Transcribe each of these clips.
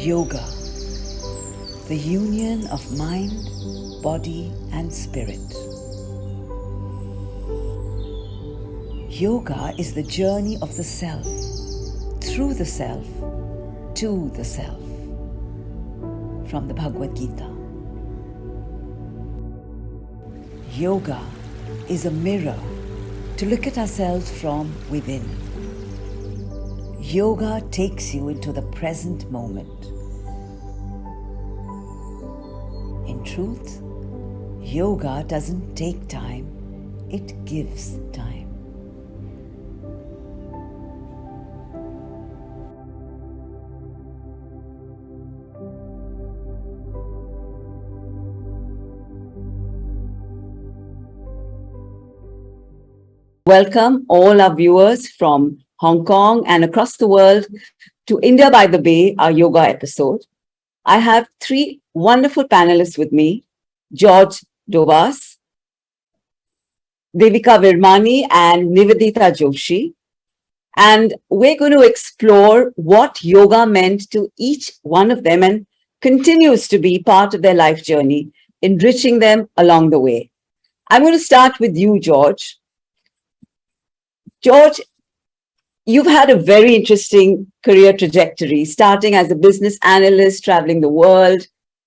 Yoga, the union of mind, body and spirit. Yoga is the journey of the self, through the self, to the self. From the Bhagavad Gita. Yoga is a mirror to look at ourselves from within. Yoga takes you into the present moment. In truth, yoga doesn't take time, it gives time. Welcome all our viewers from Hong Kong and across the world to India by the Bay, our yoga episode. I have three wonderful panelists with me, George Dovas, Devika Virmani and Nivedita Joshi. And we're going to explore what yoga meant to each one of them and continues to be part of their life journey, enriching them along the way. I'm going to start with you, George. George, you've had a very interesting career trajectory, starting as a business analyst, traveling the world,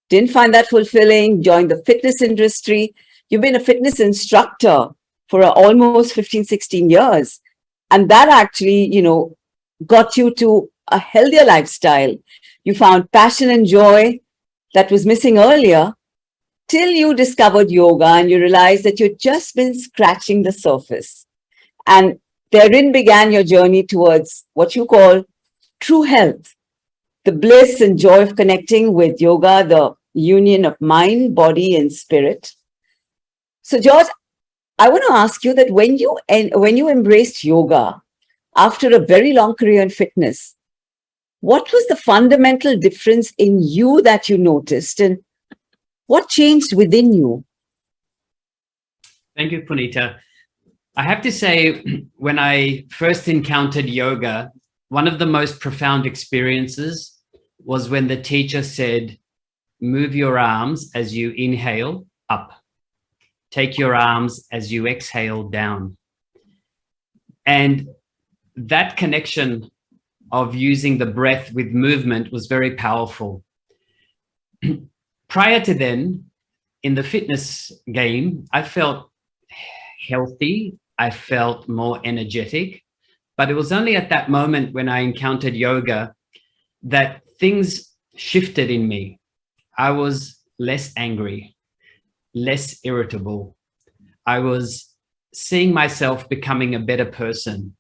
didn't find that fulfilling, joined the fitness industry. You've been a fitness instructor for almost 15, 16 years. And that actually, got you to a healthier lifestyle. You found passion and joy that was missing earlier till you discovered yoga and you realized that you'd just been scratching the surface. And therein began your journey towards what you call true health, the bliss and joy of connecting with yoga, the union of mind, body, and spirit. So, George, I want to ask you that when you embraced yoga after a very long career in fitness, what was the fundamental difference in you that you noticed, and what changed within you? Thank you, Puneeta. I have to say, when I first encountered yoga, one of the most profound experiences was when the teacher said, move your arms as you inhale up. Take your arms as you exhale down. And that connection of using the breath with movement was very powerful. Prior to then, in the fitness game, I felt healthy. I felt more energetic, but it was only at that moment when I encountered yoga that things shifted in me. I was less angry, less irritable. I was seeing myself becoming a better person.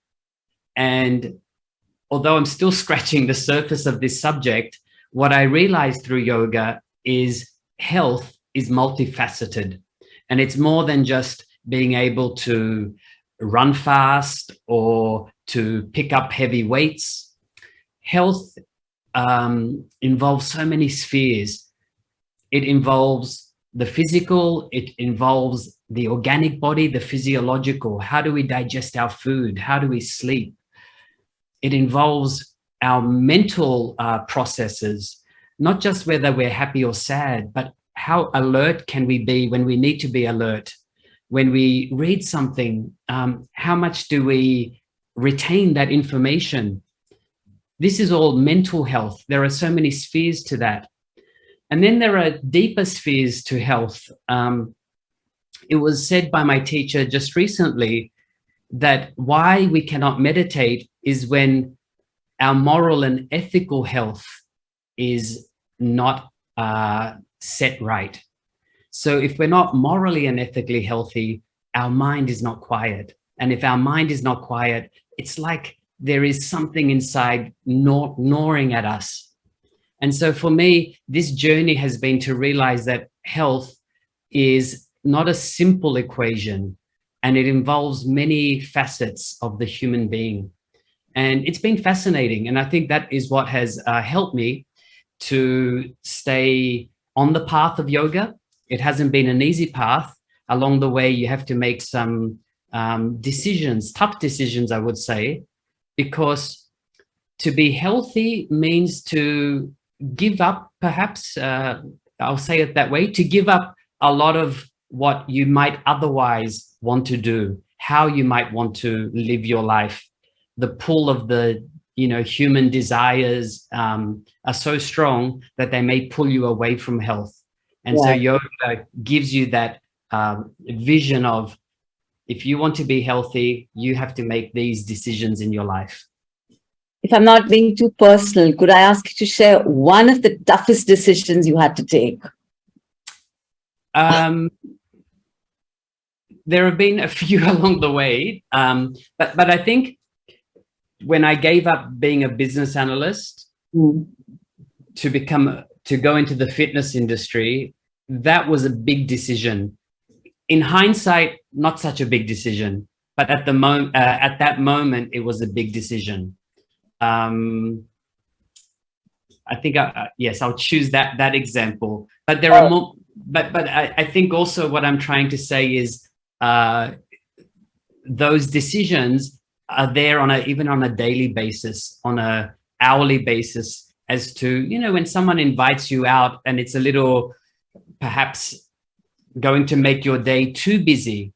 And although I'm still scratching the surface of this subject, what I realized through yoga is health is multifaceted. And it's more than just being able to run fast or to pick up heavy weights. Health involves so many spheres. It involves the physical, it involves the organic body, the physiological. How do we digest our food? How do we sleep? It involves our mental processes, not just whether we're happy or sad, but how alert can we be when we need to be alert? When we read something, how much do we retain that information? This is all mental health. There are so many spheres to that. And then there are deeper spheres to health. It was said by my teacher just recently that why we cannot meditate is when our moral and ethical health is not set right. So if we're not morally and ethically healthy, our mind is not quiet. And if our mind is not quiet, it's like there is something inside gnawing at us. And so for me, this journey has been to realize that health is not a simple equation, and it involves many facets of the human being. And it's been fascinating. And I think that is what has helped me to stay on the path of yoga. It hasn't been an easy path. Along the way, you have to make some decisions, tough decisions, I would say, because to be healthy means to give up, perhaps, I'll say it that way, to give up a lot of what you might otherwise want to do, how you might want to live your life. The pull of the, human desires are so strong that they may pull you away from health. And so Yeah. yoga gives you that vision of, if you want to be healthy, you have to make these decisions in your life. If I'm not being too personal, could I ask you to share one of the toughest decisions you had to take? There have been a few along the way, but I think when I gave up being a business analyst to go into the fitness industry, that was a big decision. In hindsight, not such a big decision, but at that moment, it was a big decision. I think, yes, I'll choose that example. But there are more. But I think also what I'm trying to say is those decisions are there even on a daily basis, on a hourly basis, as to, when someone invites you out and it's a little, perhaps, going to make your day too busy.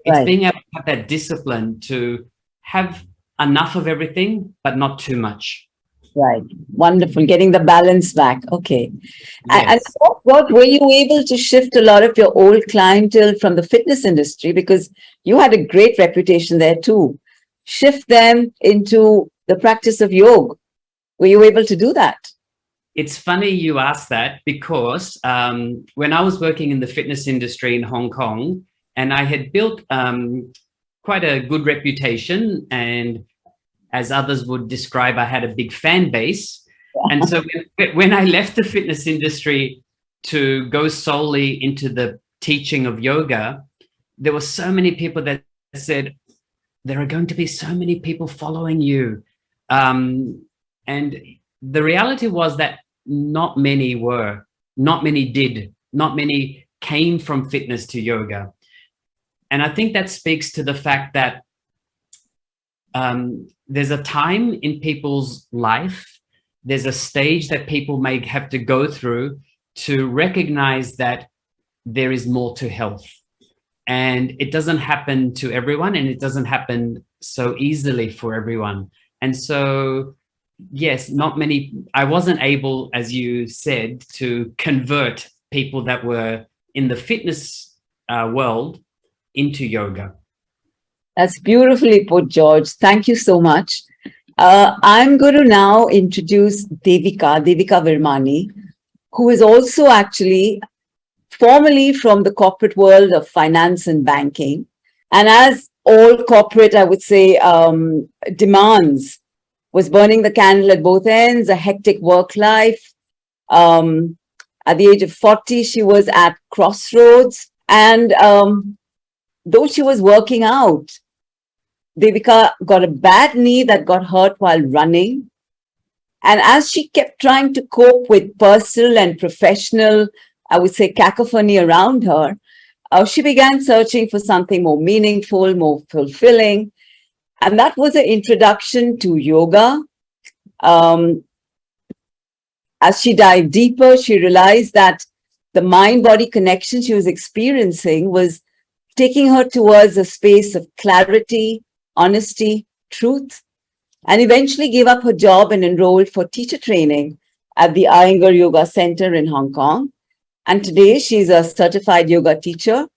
It's Right. being able to have that discipline to have enough of everything, but not too much. Right. Wonderful. Getting the balance back. Okay. And Yes. what were you able to shift a lot of your old clientele from the fitness industry, because you had a great reputation there too, shift them into the practice of yoga? Were you able to do that? It's funny you asked that, because when I was working in the fitness industry in Hong Kong, and I had built quite a good reputation, and as others would describe, I had a big fan base. And so when I left the fitness industry to go solely into the teaching of yoga, there were so many people that said, there are going to be so many people following you. And the reality was that not many came from fitness to yoga. And I think that speaks to the fact that there's a time in people's life, there's a stage that people may have to go through to recognize that there is more to health. And it doesn't happen to everyone, and it doesn't happen so easily for everyone. And so, yes, I wasn't able, as you said, to convert people that were in the fitness world into yoga. That's beautifully put, George. Thank you so much. I'm going to now introduce Devika Virmani, who is also actually formerly from the corporate world of finance and banking. And as all corporate, I would say, demands, was burning the candle at both ends, a hectic work life. At the age of 40, she was at crossroads. And though she was working out, Devika got a bad knee that got hurt while running. And as she kept trying to cope with personal and professional, I would say, cacophony around her, she began searching for something more meaningful, more fulfilling. And that was an introduction to yoga. As she dived deeper, she realized that the mind-body connection she was experiencing was taking her towards a space of clarity, honesty, truth, and eventually gave up her job and enrolled for teacher training at the Iyengar Yoga Center in Hong Kong. And today she's a certified yoga teacher.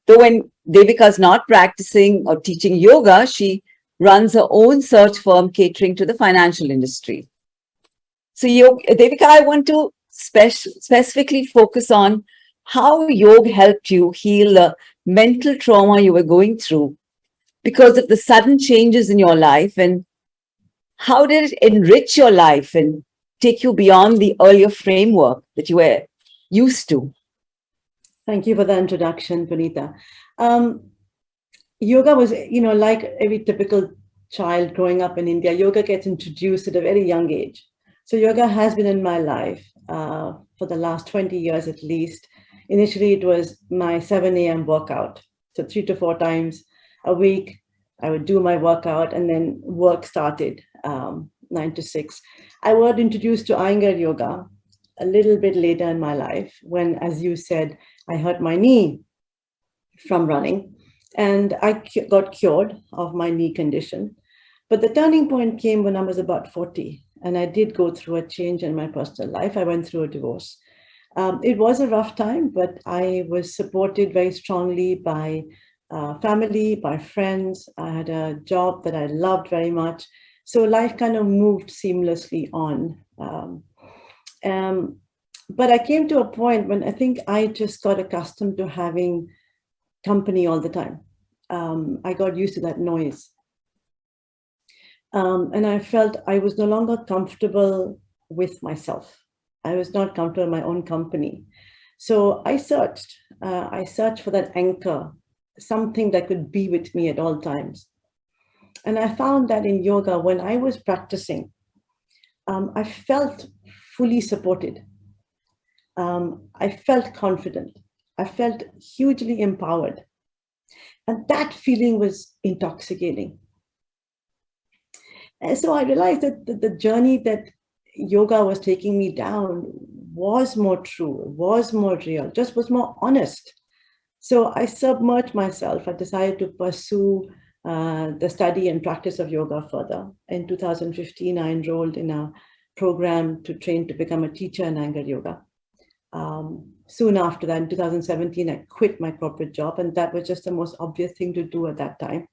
Though when Devika is not practicing or teaching yoga, she runs her own search firm catering to the financial industry. So Devika, I want to specifically focus on how yoga helped you heal the mental trauma you were going through because of the sudden changes in your life, and how did it enrich your life and take you beyond the earlier framework that you were used to? Thank you for the introduction, Puneeta. Yoga was, like every typical child growing up in India, yoga gets introduced at a very young age. So yoga has been in my life for the last 20 years at least. Initially, it was my 7 a.m. workout. So 3 to 4 times a week, I would do my workout, and then work started 9 to 6. I was introduced to Iyengar yoga a little bit later in my life when, as you said, I hurt my knee from running, and I got cured of my knee condition. But the turning point came when I was about 40, and I did go through a change in my personal life. I went through a divorce. It was a rough time, but I was supported very strongly by family, by friends. I had a job that I loved very much. So life kind of moved seamlessly on. But I came to a point when I think I just got accustomed to having company all the time. I got used to that noise. And I felt I was no longer comfortable with myself. I was not comfortable in my own company. So I searched for that anchor, something that could be with me at all times. And I found that in yoga, when I was practicing, I felt fully supported. I felt confident. I felt hugely empowered. And that feeling was intoxicating. And so I realized that the journey that yoga was taking me down was more true, was more real, just was more honest. So I submerged myself. I decided to pursue the study and practice of yoga further. In 2015, I enrolled in a program to train to become a teacher in anger yoga. Soon after that, in 2017, I quit my corporate job, and that was just the most obvious thing to do at that time.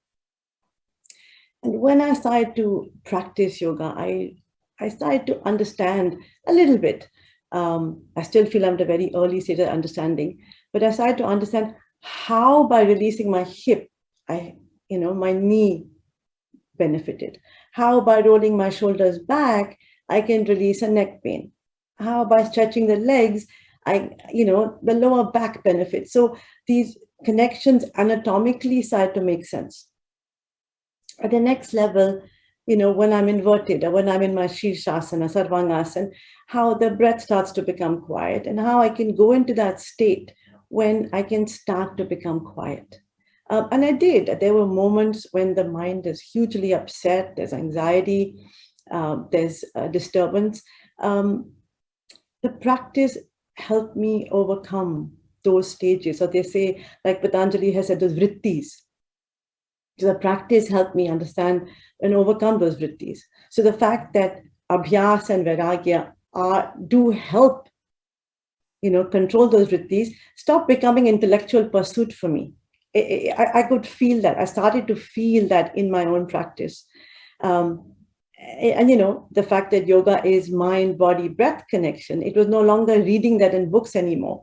And when I started to practice yoga, I started to understand a little bit. I still feel I'm at a very early stage of understanding, but I started to understand how by releasing my hip, my knee benefited. How by rolling my shoulders back, I can release a neck pain. How by stretching the legs, the lower back benefits. So these connections anatomically start to make sense. At the next level, when I'm inverted or when I'm in my Shirshasana, Sarvangasana, how the breath starts to become quiet and how I can go into that state when I can start to become quiet. And I did. There were moments when the mind is hugely upset, there's anxiety, there's disturbance. The practice helped me overcome those stages. So they say, like Patanjali has said, those vrittis. So the practice helped me understand and overcome those vrittis. So the fact that abhyas and vairagya do help, control those vrittis, stop becoming intellectual pursuit for me. I could feel that. I started to feel that in my own practice. And the fact that yoga is mind, body, breath connection, it was no longer reading that in books anymore.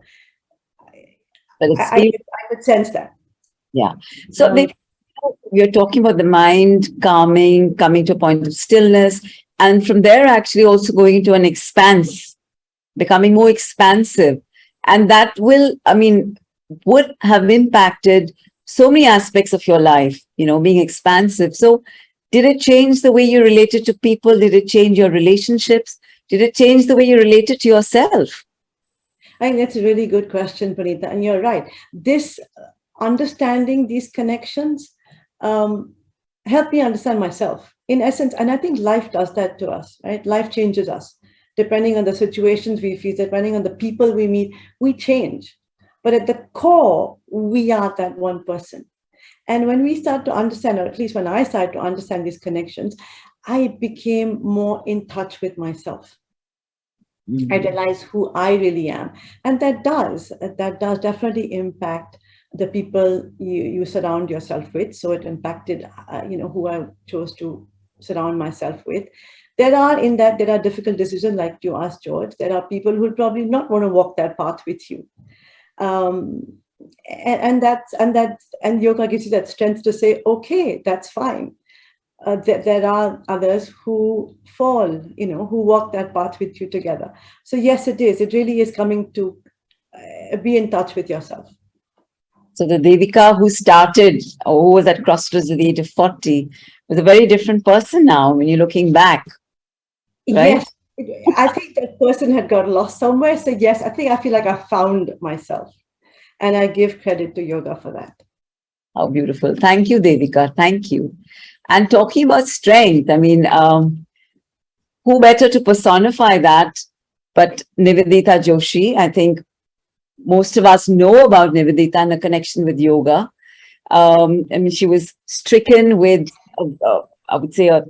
But I could sense that. Yeah. So you're talking about the mind calming, coming to a point of stillness, and from there actually also going into an expanse, becoming more expansive. And that would have impacted so many aspects of your life, being expansive. So did it change the way you related to people? Did it change your relationships? Did it change the way you related to yourself? I think that's a really good question, Puneeta. And you're right. This understanding these connections helped me understand myself in essence. And I think life does that to us, right? Life changes us. Depending on the situations we face, depending on the people we meet, we change. But at the core, we are that one person. And when we start to understand, or at least when I started to understand these connections, I became more in touch with myself. Mm-hmm. I realized who I really am. And that does definitely impact the people you surround yourself with. So it impacted, who I chose to surround myself with. There are difficult decisions, like you asked, George. There are people who probably not want to walk that path with you. And yoga gives you that strength to say, okay, that's fine. There are others who fall, who walk that path with you together. So yes, it is. It really is coming to be in touch with yourself. So the Devika who started, or who was at crossroads at the age of 40, was a very different person now when you're looking back. Right? Yes, I think that person had got lost somewhere. So yes, I feel like I found myself. And I give credit to yoga for that. How beautiful. Thank you, Devika. Thank you. And talking about strength, who better to personify that But Nivedita Joshi, I think most of us know about Nivedita and the connection with yoga. I mean, she was stricken with, I would say, a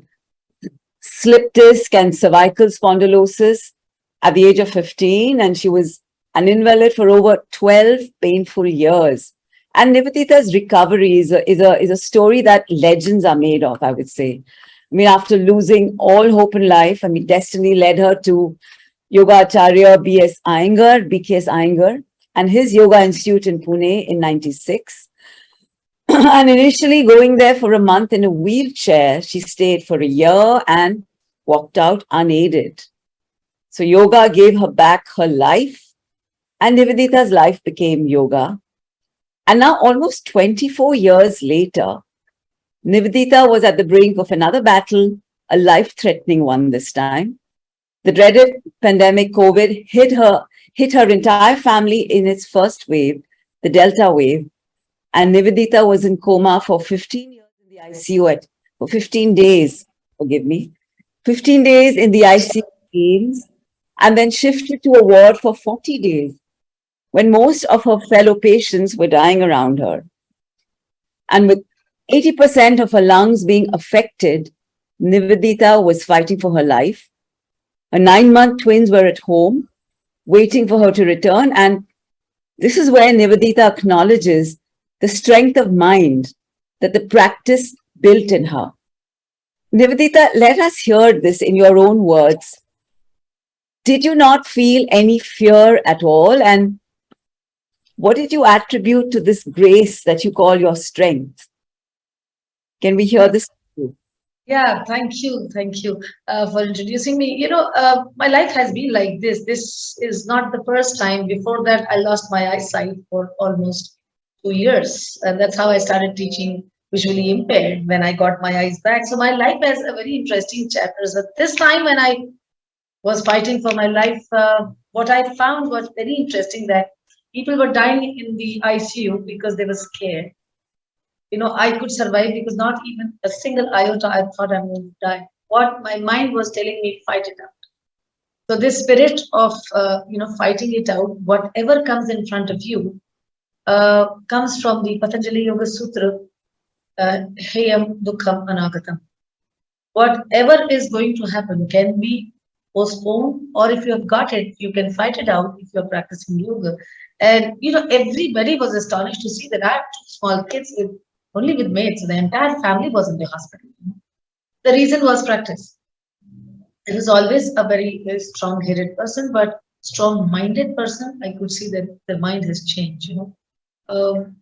slip disc and cervical spondylosis at the age of 15, and she was an invalid for over 12 painful years. And Nivedita's recovery is a story that legends are made of, I would say. I mean, after losing all hope in life, I mean, destiny led her to Yoga Acharya BKS Iyengar, and his yoga institute in Pune in 96. And initially going there for a month in a wheelchair, she stayed for a year and walked out unaided. So yoga gave her back her life, and Nivedita's life became yoga. And now, almost 24 years later, Nivedita was at the brink of another battle, a life-threatening one this time. The dreaded pandemic COVID hit her entire family in its first wave, the Delta wave. And Nivedita was in coma for 15 years in the ICU for 15 days, forgive me, 15 days in the ICU, and then shifted to a ward for 40 days when most of her fellow patients were dying around her. And with 80% of her lungs being affected, Nivedita was fighting for her life. Her 9-month twins were at home, waiting for her to return. And this is where Nivedita acknowledges the strength of mind that the practice built in her. Nivedita, let us hear this in your own words. Did you not feel any fear at all? And what did you attribute to this grace that you call your strength? Can we hear this? Yeah, thank you. Thank you for introducing me. My life has been like this. This is not the first time. Before that, I lost my eyesight for almost 2 years. And that's how I started teaching visually impaired when I got my eyes back. So my life has a very interesting chapters. At this time when I was fighting for my life, what I found was very interesting that people were dying in the ICU because they were scared. I could survive because not even a single iota I thought I would die. What my mind was telling me, fight it out. So this spirit of, fighting it out, whatever comes in front of you, comes from the Patanjali Yoga Sutra, Heyam Dukkham Anagatam. Whatever is going to happen can be postponed, or if you have got it, you can fight it out if you're practicing yoga. And, everybody was astonished to see that I have 2 small kids only with maids. So the entire family was in the hospital. The reason was practice. It was always a very, very strong-headed person, but strong-minded person. I could see that the mind has changed.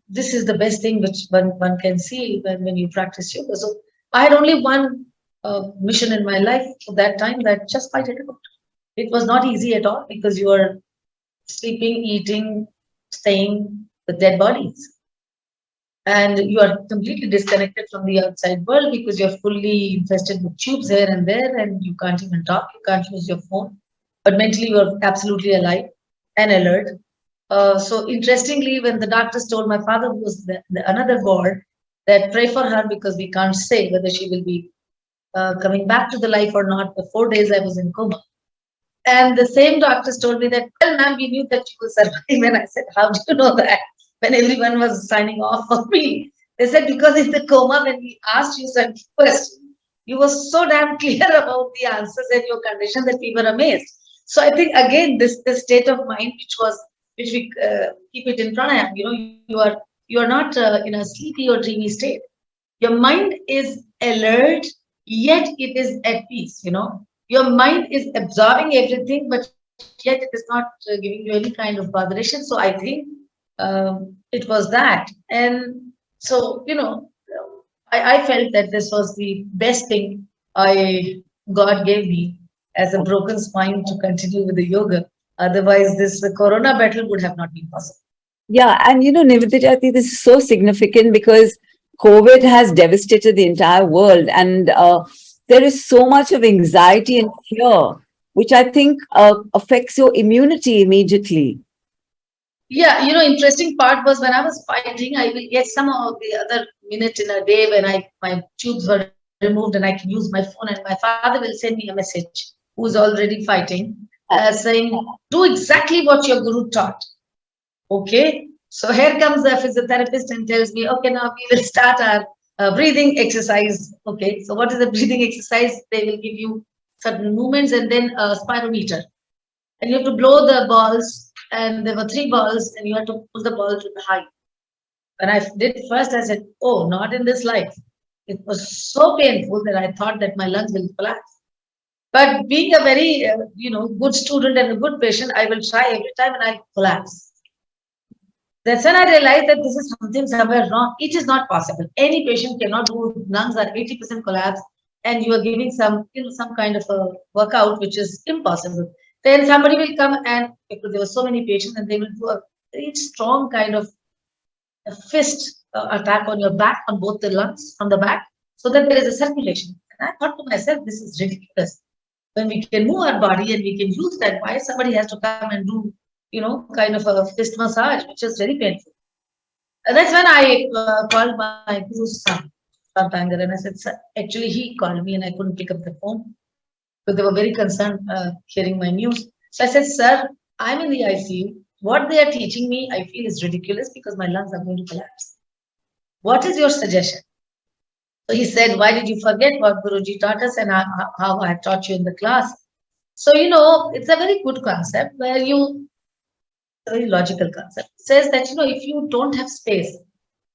This is the best thing which one can see when you practice yoga. So I had only one mission in my life for that time, that just fight it out. It was not easy at all because you are sleeping, eating, staying with dead bodies. And you are completely disconnected from the outside world because you're fully infested with tubes here and there, and you can't even talk, you can't use your phone. But mentally, you're absolutely alive and alert. So interestingly, when the doctors told my father, who was another ward, that pray for her because we can't say whether she will be coming back to the life or not. For 4 days, I was in coma. And the same doctors told me that, well, ma'am, we knew that you will survive. And I said, how do you know that? When everyone was signing off for me, they said, because in the coma, when we asked you some questions, you were so damn clear about the answers and your condition that we were amazed. So I think again, this state of mind, which we keep it in pranayama, you are not in a sleepy or dreamy state. Your mind is alert, yet it is at peace. Your mind is absorbing everything, but yet it is not giving you any kind of botheration. So I think it was that. And so, I felt that this was the best thing God gave me as a broken spine to continue with the yoga. Otherwise, this corona battle would have not been possible. Yeah, and Nivedita, I think this is so significant because COVID has devastated the entire world, and there is so much of anxiety and fear, which I think affects your immunity immediately. Yeah, interesting part was when I was fighting, I will get some of the other minute in a day when my tubes were removed and I can use my phone, and my father will send me a message who's already fighting. saying, do exactly what your guru taught. Okay. So here comes the physiotherapist and tells me, okay, now we will start our breathing exercise. Okay. So what is the breathing exercise? They will give you certain movements and then a spirometer. And you have to blow the balls. And there were 3 balls and you have to pull the ball to the height. When I did first, I said, oh, not in this life. It was so painful that I thought that my lungs will collapse. But being a very, good student and a good patient, I will try every time and I collapse. That's when I realized that this is something somewhere wrong. It is not possible. Any patient cannot do lungs are 80% collapse, and you are giving some kind of a workout which is impossible. Then somebody will come and because there were so many patients, and they will do a very strong kind of a fist attack on your back, on both the lungs, on the back, so that there is a circulation. And I thought to myself, this is ridiculous. When we can move our body and we can use that, why somebody has to come and do, kind of a fist massage, which is very painful. And that's when I called my guru's son, Sarvangasana, and I said, sir, actually he called me and I couldn't pick up the phone because they were very concerned hearing my news. So I said, sir, I'm in the ICU. What they are teaching me, I feel is ridiculous because my lungs are going to collapse. What is your suggestion? So he said, why did you forget what Guruji taught us and how I taught you in the class? So, it's a very good concept where a very logical concept. It says that, if you don't have space,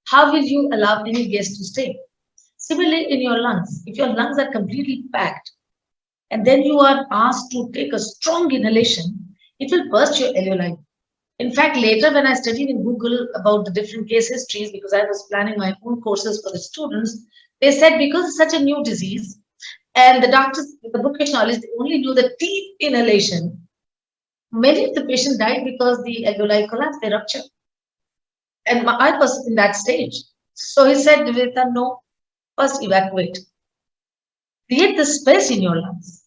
how will you allow any guest to stay? Similarly, in your lungs, if your lungs are completely packed and then you are asked to take a strong inhalation, it will burst your alveoli. In fact, later when I studied in Google about the different case histories, because I was planning my own courses for the students, they said because it's such a new disease, and the doctors, with the bookish knowledge, they only knew the deep inhalation. Many of the patients died because the alveoli collapsed, they ruptured. And I was in that stage. So he said, Nivedita, no, first evacuate. Create the space in your lungs.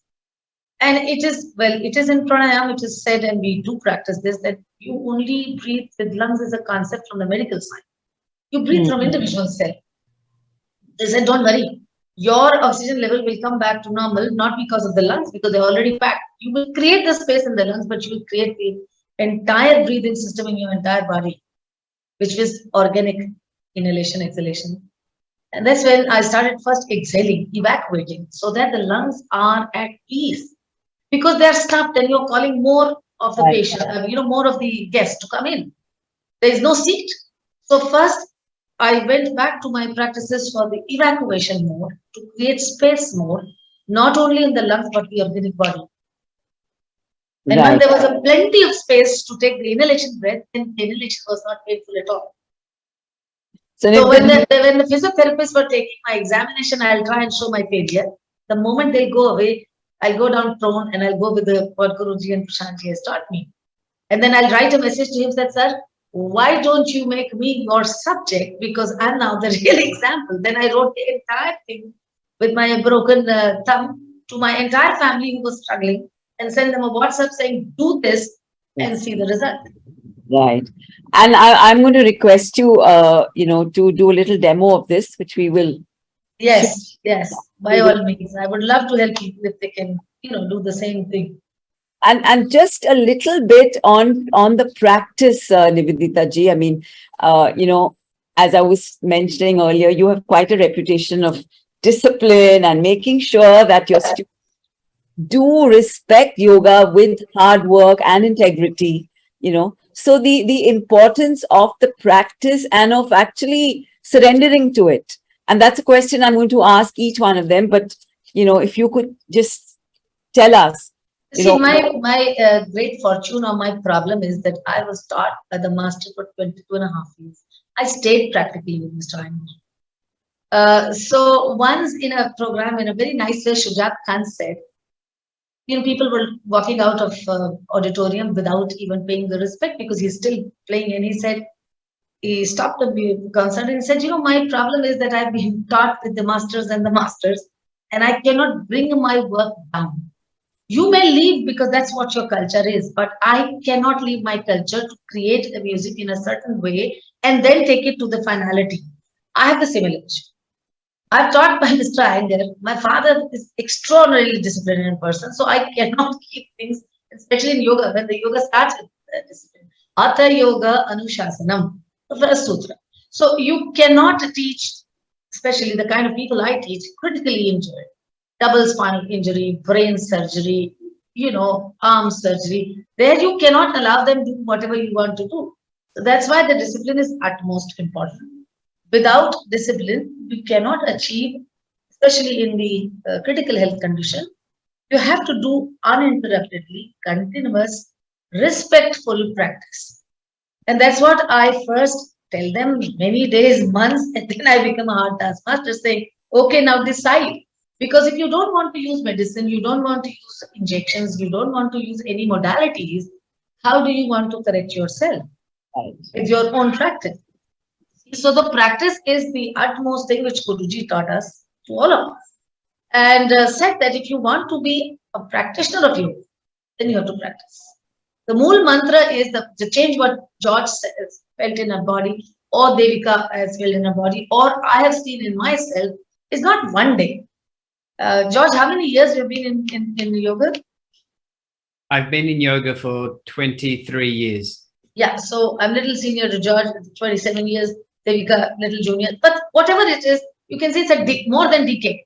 And it is in pranayama, it is said, and we do practice this, that you only breathe with lungs as a concept from the medical side. You breathe from individual cell. They said, don't worry. Your oxygen level will come back to normal, not because of the lungs, because they're already packed. You will create the space in the lungs, but you will create the entire breathing system in your entire body, which is organic inhalation, exhalation. And that's when I started first exhaling, evacuating, so that the lungs are at peace. Because they're stuffed and you're calling more of the patient, more of the guests to come in. There is no seat. So first, I went back to my practices for the evacuation mode to create space more, not only in the lungs, but the organic body. And when there was a plenty of space to take the inhalation breath, then the inhalation was not painful at all. So when the physiotherapists were taking my examination, I'll try and show my failure. The moment they'll go away, I'll go down prone and I'll go with what Guruji and Prashantji has taught me. And then I'll write a message to him that, sir, why don't you make me your subject? Because I'm now the real example. Then I wrote the entire thing with my broken thumb to my entire family who was struggling and send them a WhatsApp saying, do this and see the result. Right. And I'm going to request you, to do a little demo of this, which we will. Yes, by all means. I would love to help people if they can, do the same thing. And just a little bit on the practice, Nivedita ji. I mean, as I was mentioning earlier, you have quite a reputation of discipline and making sure that your students do respect yoga with hard work and integrity, So the importance of the practice and of actually surrendering to it. And that's a question I'm going to ask each one of them. But, if you could just tell us. See, my great fortune or my problem is that I was taught by the master for 22.5 years. I stayed practically with Mr. Ayman. So once in a program, in a very nice way, Shujat Khan said, people were walking out of auditorium without even paying the respect because he's still playing. And he stopped the concert and said, my problem is that I've been taught with the masters and I cannot bring my work down. You may leave because that's what your culture is, but I cannot leave my culture to create the music in a certain way and then take it to the finality. I have the similar issue. I've taught by Mr. Iyengar. My father is extraordinarily disciplined person, so I cannot keep things especially in yoga, when the yoga starts with discipline. Hatha Yoga Anushasanam, the first sutra. So you cannot teach, especially the kind of people I teach, critically injured, double spinal injury, brain surgery, arm surgery. There you cannot allow them to do whatever you want to do. So that's why the discipline is utmost important. Without discipline, you cannot achieve, especially in the critical health condition, you have to do uninterruptedly, continuous, respectful practice. And that's what I first tell them many days, months, and then I become a hard taskmaster saying, okay, now decide. Because if you don't want to use medicine, you don't want to use injections, you don't want to use any modalities, how do you want to correct yourself with your own practice? So the practice is the utmost thing which Guruji taught us to all of us. And said that if you want to be a practitioner of yoga, then you have to practice. The Mool mantra is the change what George says, felt in her body, or Devika has felt in her body, or I have seen in myself, is not one day. George, how many years have you been in yoga? I've been in yoga for 23 years. Yeah, so I'm little senior to George, 27 years, Devika, little junior. But whatever it is, you can say it's a more than decade.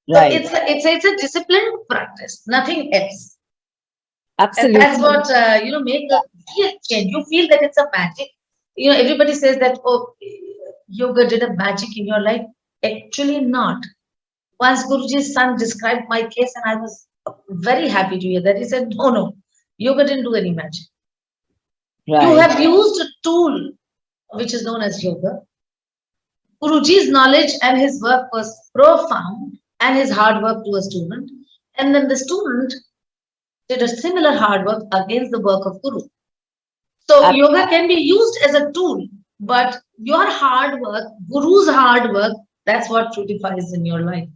Right. So it's a disciplined practice, nothing else. Absolutely. And that's what make a real change. You feel that it's a magic. Everybody says that, oh, yoga did a magic in your life. Actually, not. Once Guruji's son described my case, and I was very happy to hear that. He said, no, yoga didn't do any magic. Right. You have used a tool which is known as yoga. Guruji's knowledge and his work was profound, and his hard work to a student. And then the student did a similar hard work against the work of Guru. So yoga can be used as a tool, but your hard work, Guru's hard work, that's what fructifies in your life.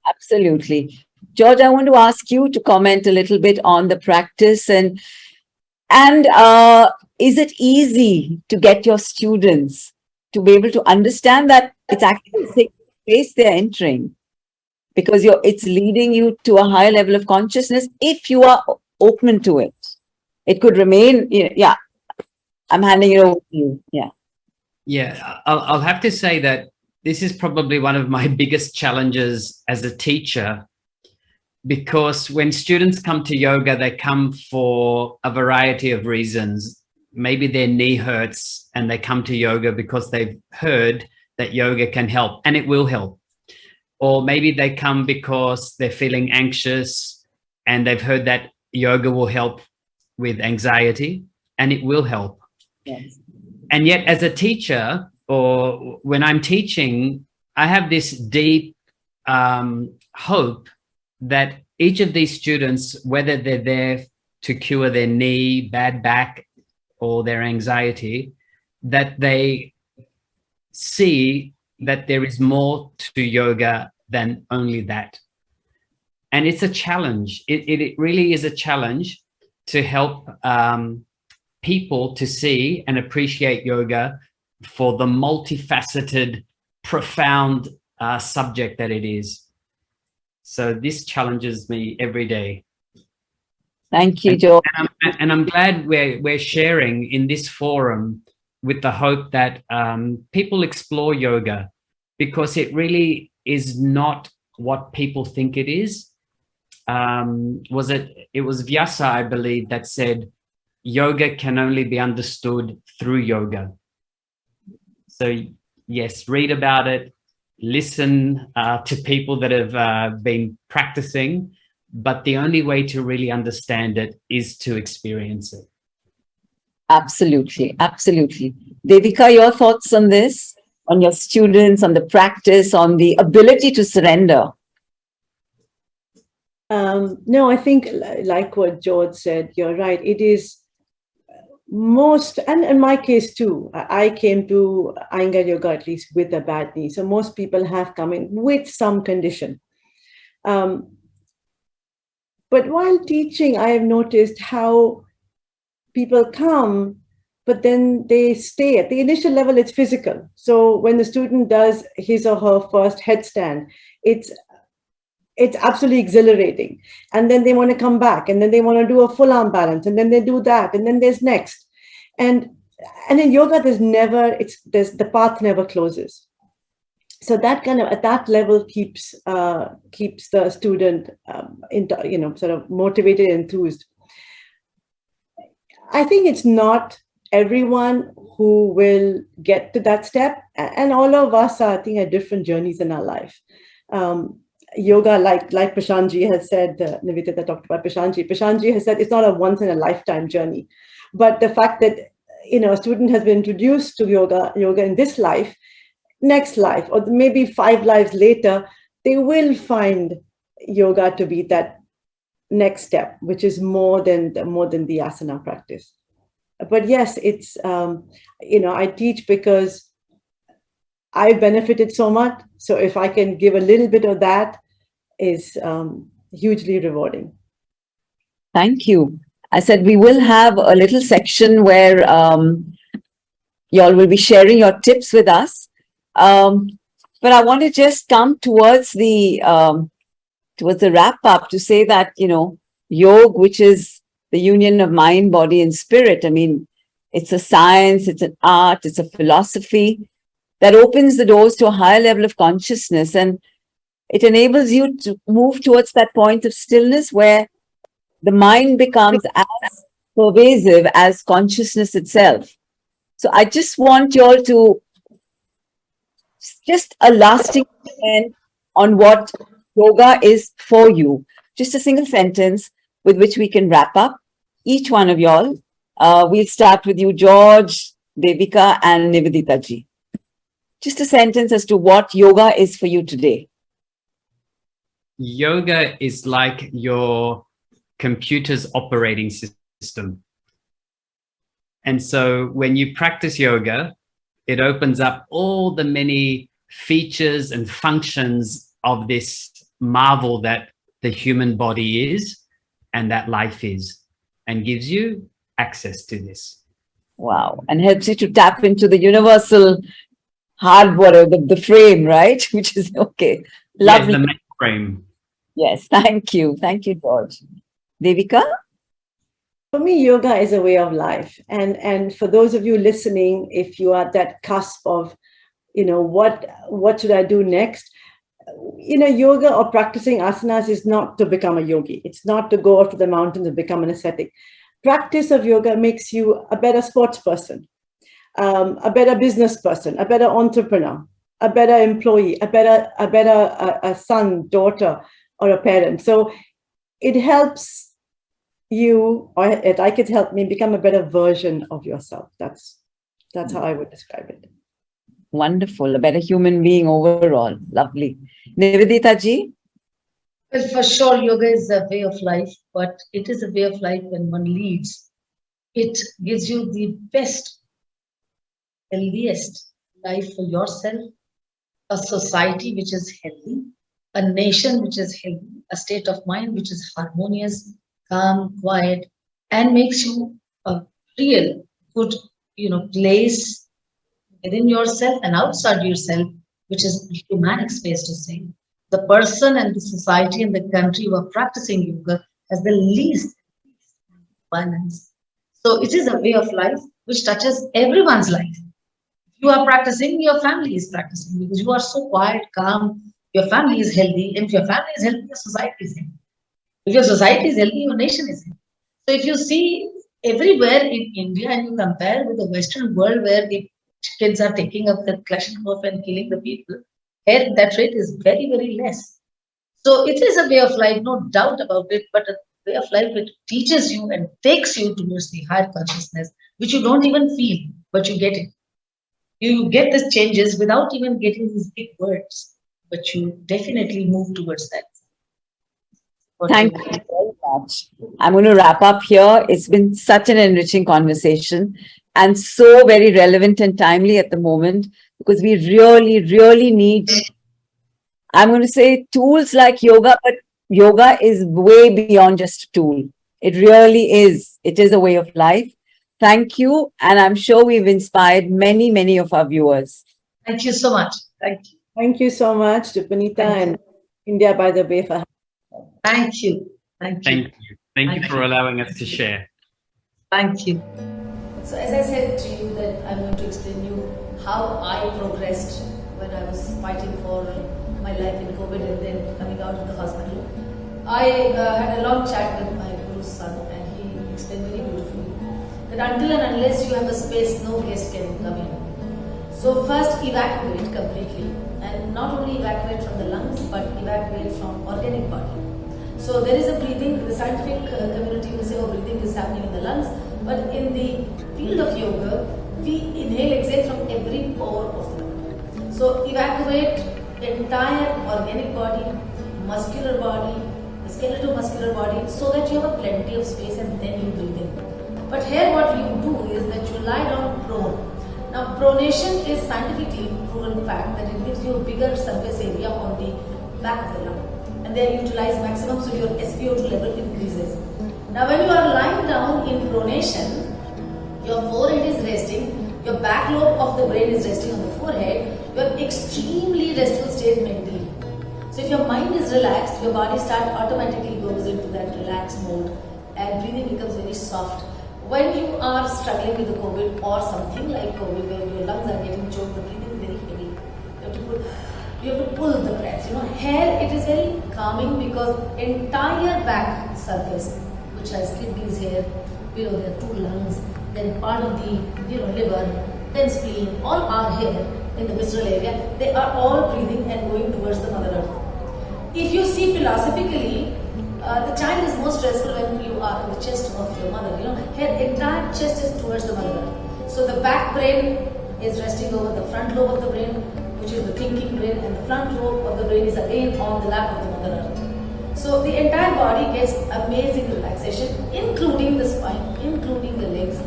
Absolutely. George, I want to ask you to comment a little bit on the practice and is it easy to get your students to be able to understand that it's actually a safe space they're entering? Because it's leading you to a higher level of consciousness if you are open to it. It could remain, yeah. I'm handing it over to you. Yeah. Yeah, I'll have to say that this is probably one of my biggest challenges as a teacher, because when students come to yoga, they come for a variety of reasons. Maybe their knee hurts and they come to yoga because they've heard that yoga can help, and it will help. Or maybe they come because they're feeling anxious and they've heard that yoga will help with anxiety, and it will help. Yes. And yet, as a teacher, or when I'm teaching, I have this deep hope that each of these students, whether they're there to cure their knee, bad back, or their anxiety, that they see that there is more to yoga than only that. And it's a challenge. It really is a challenge to help people to see and appreciate yoga for the multifaceted, profound subject that it is. So this challenges me every day. Thank you, George. And I'm glad we're sharing in this forum with the hope that people explore yoga, because it really is not what people think it is. It was Vyasa, I believe, that said, yoga can only be understood through yoga. So yes, read about it, listen to people that have been practicing, but the only way to really understand it is to experience it. Absolutely. Absolutely. Devika, your thoughts on this, on your students, on the practice, on the ability to surrender? No, I think like what George said, you're right. It is most, and in my case too, I came to Iyengar yoga at least with a bad knee. So most people have come in with some condition. But while teaching, I have noticed how people come, but then they stay. At the initial level, it's physical. So when the student does his or her first headstand, it's it's absolutely exhilarating. And then they want to come back, and then they want to do a full arm balance, and then they do that, and then there's next. And in yoga, there's the path never closes. So that kind of, at that level, keeps the student sort of motivated, enthused. I think it's not everyone who will get to that step, and all of us are, I think, at different journeys in our life. Yoga, like Prashantji has said, Nivedita talked about Prashantji has said it's not a once in a lifetime journey. But the fact that, a student has been introduced to yoga in this life, next life, or maybe 5 lives later, they will find yoga to be that next step, which is more than the asana practice. But yes, it's, I teach because I benefited so much. So if I can give a little bit of that, is hugely rewarding. Thank you. I said we will have a little section where y'all will be sharing your tips with us. But I want to just come towards the wrap up to say that, yoga, which is the union of mind, body, and spirit. I mean, it's a science, it's an art, it's a philosophy that opens the doors to a higher level of consciousness, and it enables you to move towards that point of stillness where the mind becomes as pervasive as consciousness itself. So I just want you all to just a lasting comment on what yoga is for you. Just a single sentence with which we can wrap up. Each one of y'all. We'll start with you, George, Devika, and Nivedita ji. Just a sentence as to what yoga is for you today. Yoga is like your computer's operating system. And so when you practice yoga, it opens up all the many features and functions of this marvel that the human body is and that life is, and gives you access to this. Wow. And helps you to tap into the universal hardware, the frame, right? Which is okay. Lovely. Yes, the main frame. Yes. Thank you. Thank you, George. Devika? For me, yoga is a way of life. And for those of you listening, if you are at that cusp of, what should I do next? Yoga or practicing asanas is not to become a yogi. It's not to go up to the mountains and become an ascetic. Practice of yoga makes you a better sports person, a better business person, a better entrepreneur, a better employee, a better son, daughter, or a parent. So it helps you, or like it helped me become a better version of yourself. That's how I would describe it. Wonderful. A better human being overall. Lovely. Nivedita ji? Well, for sure, yoga is a way of life, but it is a way of life when one leads. It gives you the best, healthiest life for yourself, a society which is healthy, a nation which is healthy, a state of mind which is harmonious, calm, quiet, and makes you a real good, place within yourself and outside yourself, which is a humanic space to say. The person and the society and the country who are practicing yoga has the least balance. So it is a way of life which touches everyone's life. If you are practicing, your family is practicing, because you are so quiet, calm, your family is healthy, and if your family is healthy, your society is healthy. If your society is healthy, your nation is healthy. So if you see everywhere in India and you compare with the Western world where the kids are taking up the Kalashnikov and killing the people, here that rate is very, very less. So it is a way of life, no doubt about it, but a way of life which teaches you and takes you towards the higher consciousness, which you don't even feel, but you get it. You get these changes without even getting these big words, but you definitely move towards that. Thank you very much. I'm going to wrap up here. It's been such an enriching conversation and so very relevant and timely at the moment, because we really, really need, I'm going to say, tools like yoga, but yoga is way beyond just a tool. It really is. It is a way of life. Thank you. And I'm sure we've inspired many, many of our viewers. Thank you so much. Thank you. Thank you so much to Puneeta and India, by the way, for Thank you. Thank you. Thank you. Thank you Thank for you. allowing us to share. Thank you. So as I said to you that I'm going to explain you how I progressed when I was fighting for my life in COVID and then coming out of the hospital. I had a long chat with my Guru's son and he explained very beautifully that until and unless you have a space, no guest can come in. So first evacuate completely, and not only evacuate from the lungs but evacuate from organic body. So there is a breathing, the scientific community will say, oh, breathing is happening in the lungs, but in the field of yoga, we inhale, exhale from every pore of the body. So evacuate entire organic body, muscular body, the skeletal-muscular body, so that you have a plenty of space and then you breathe in. But here what you do is that you lie down prone. Now pronation is scientifically proven fact that it gives you a bigger surface area on the back of the lung. And they are utilized maximum, so your SpO2 level increases. Now when you are lying down in pronation, your forehead is resting, your back lobe of the brain is resting on the forehead, you are extremely restful state mentally. So if your mind is relaxed, your body automatically goes into that relaxed mode and breathing becomes very soft. When you are struggling with the COVID or something like COVID where your lungs are getting choked, the breathing is very heavy. You have to pull the breath. Here it is very calming because entire back surface, which has kidneys here, there are two lungs, then part of the liver, then spleen, all are here in the visceral area. They are all breathing and going towards the Mother Earth. If you see philosophically, the child is more stressful when you are in the chest of your mother. Here entire chest is towards the Mother Earth. So the back brain is resting over the front lobe of the brain, which is the thinking brain, and the front lobe of the brain is again on the lap of the Mother Earth. So the entire body gets amazing relaxation, including the spine, including the legs.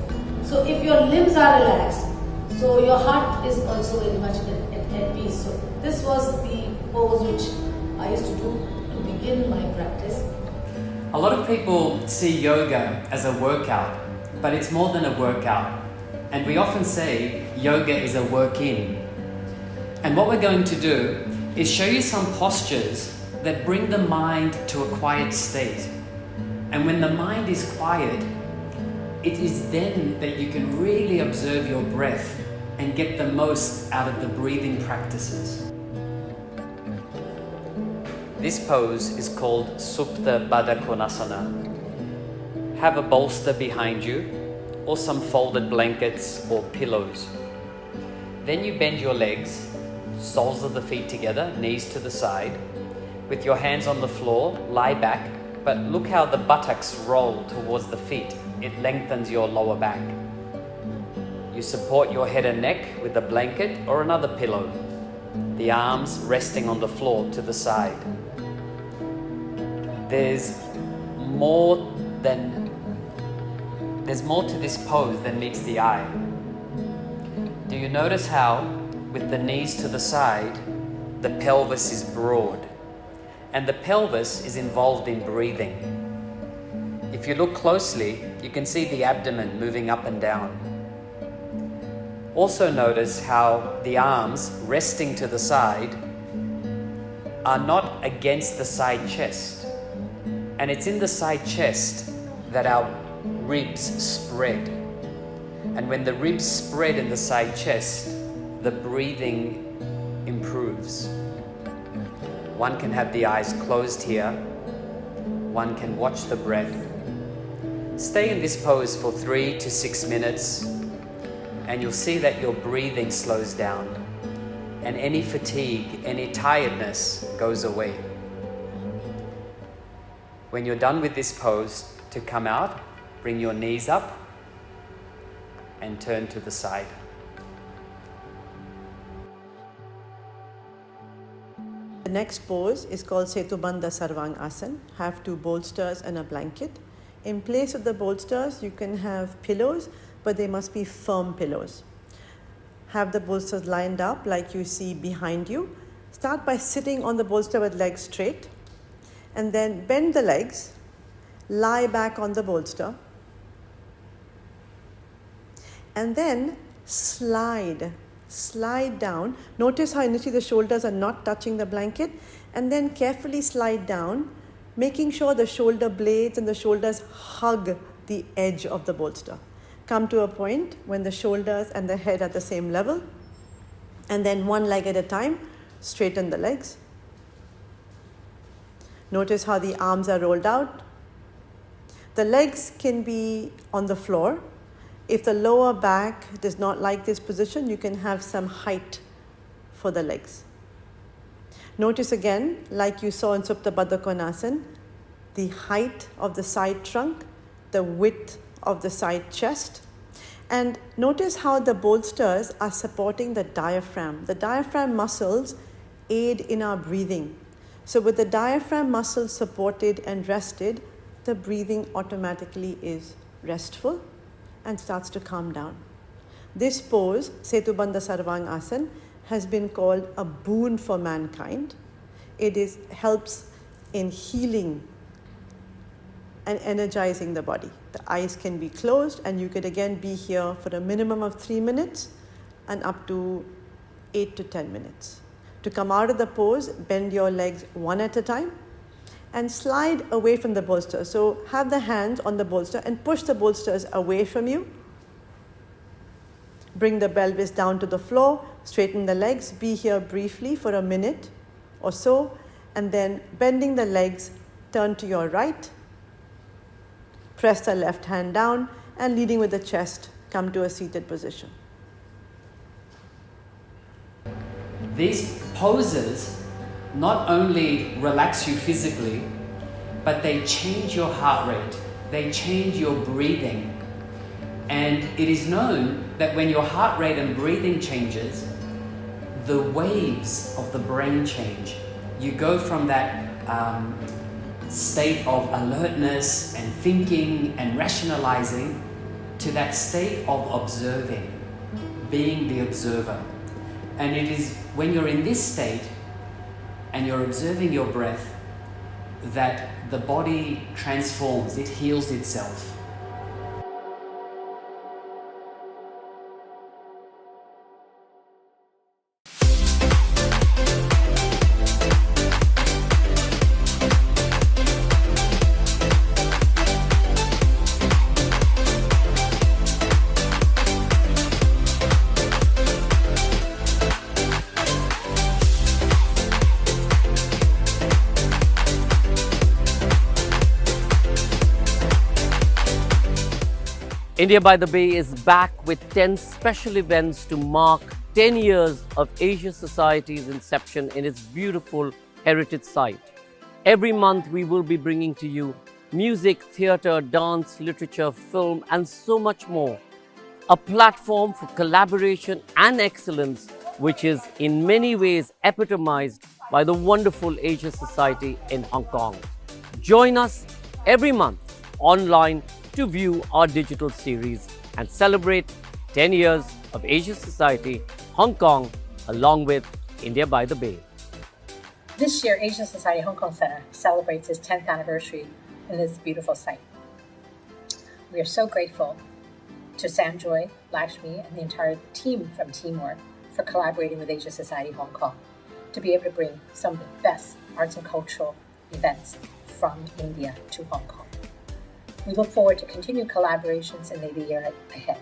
So if your limbs are relaxed, so your heart is also very much at peace. So this was the pose which I used to do to begin my practice. A lot of people see yoga as a workout, but it's more than a workout. And we often say yoga is a work-in. And what we're going to do is show you some postures that bring the mind to a quiet state. And when the mind is quiet, it is then that you can really observe your breath and get the most out of the breathing practices. This pose is called Supta Badakonasana. Have a bolster behind you or some folded blankets or pillows. Then you bend your legs, soles of the feet together, knees to the side. With your hands on the floor, lie back, but look how the buttocks roll towards the feet. It lengthens your lower back. You support your head and neck with a blanket or another pillow. The arms resting on the floor to the side. There's more to this pose than meets the eye. Do you notice how, with the knees to the side, the pelvis is broad? And the pelvis is involved in breathing. If you look closely, you can see the abdomen moving up and down. Also notice how the arms resting to the side are not against the side chest. And it's in the side chest that our ribs spread. And when the ribs spread in the side chest, the breathing improves. One can have the eyes closed here. One can watch the breath. Stay in this pose for 3 to 6 minutes, and you'll see that your breathing slows down, and any fatigue, any tiredness goes away. When you're done with this pose, to come out, bring your knees up and turn to the side. The next pose is called Seto Banda Sarvangasana. Have 2 bolsters and a blanket. In place of the bolsters, you can have pillows, but they must be firm pillows. Have the bolsters lined up like you see behind you. Start by sitting on the bolster with legs straight, and then bend the legs, lie back on the bolster, and then slide down. Notice how initially the shoulders are not touching the blanket, and then carefully slide down, making sure the shoulder blades and the shoulders hug the edge of the bolster. Come to a point when the shoulders and the head are at the same level, and then one leg at a time, straighten the legs. Notice how the arms are rolled out. The legs can be on the floor. If the lower back does not like this position, you can have some height for the legs. Notice again, like you saw in Supta Badakonasana, the height of the side trunk, the width of the side chest. And notice how the bolsters are supporting the diaphragm. The diaphragm muscles aid in our breathing. So with the diaphragm muscles supported and rested, the breathing automatically is restful and starts to calm down. This pose, Seto Banda Sarvangasana, has been called a boon for mankind. It helps in healing and energizing the body. The eyes can be closed and you could again be here for a minimum of 3 minutes and up to 8 to 10 minutes. To come out of the pose, bend your legs one at a time and slide away from the bolster. So have the hands on the bolster and push the bolsters away from you. Bring the pelvis down to the floor, straighten the legs, be here briefly for a minute or so, and then bending the legs, turn to your right, press the left hand down, and leading with the chest, come to a seated position. These poses not only relax you physically, but they change your heart rate, they change your breathing. And it is known that when your heart rate and breathing changes, the waves of the brain change. You go from that state of alertness and thinking and rationalizing to that state of observing, being the observer. And it is when you're in this state and you're observing your breath that the body transforms, it heals itself. India by the Bay is back with 10 special events to mark 10 years of Asia Society's inception in its beautiful heritage site. Every month we will be bringing to you music, theatre, dance, literature, film and so much more. A platform for collaboration and excellence which is in many ways epitomized by the wonderful Asia Society in Hong Kong. Join us every month online to view our digital series and celebrate 10 years of Asia Society, Hong Kong, along with India by the Bay. This year, Asia Society Hong Kong Center celebrates its 10th anniversary in this beautiful site. We are so grateful to Sanjoy, Lakshmi, and the entire team from Teamwork for collaborating with Asia Society Hong Kong to be able to bring some of the best arts and cultural events from India to Hong Kong. We look forward to continued collaborations in the year ahead.